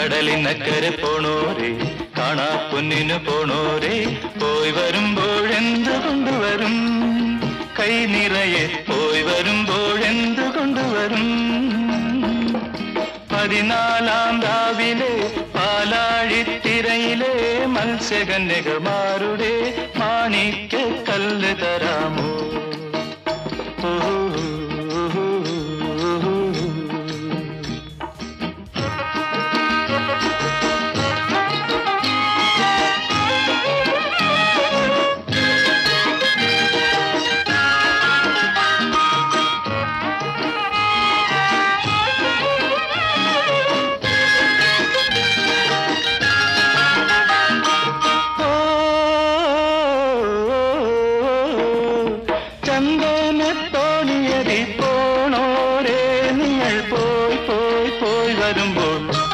കടലിനക്കരെ പോണോരേ കാണാ പൊന്നിനു പോണോരേ പോയി വരുമ്പോഴെന്തു കൊണ്ടുവരും കൈ നിറയെ പോയി വരുമ്പോഴെന്തു കൊണ്ടുവരും 14-ാം രാവിലെ പാലാഴിത്തിരയിലെ മത്സ്യകന്യകമാരുടെ മാണിക്യ കല്ല് തരാമോ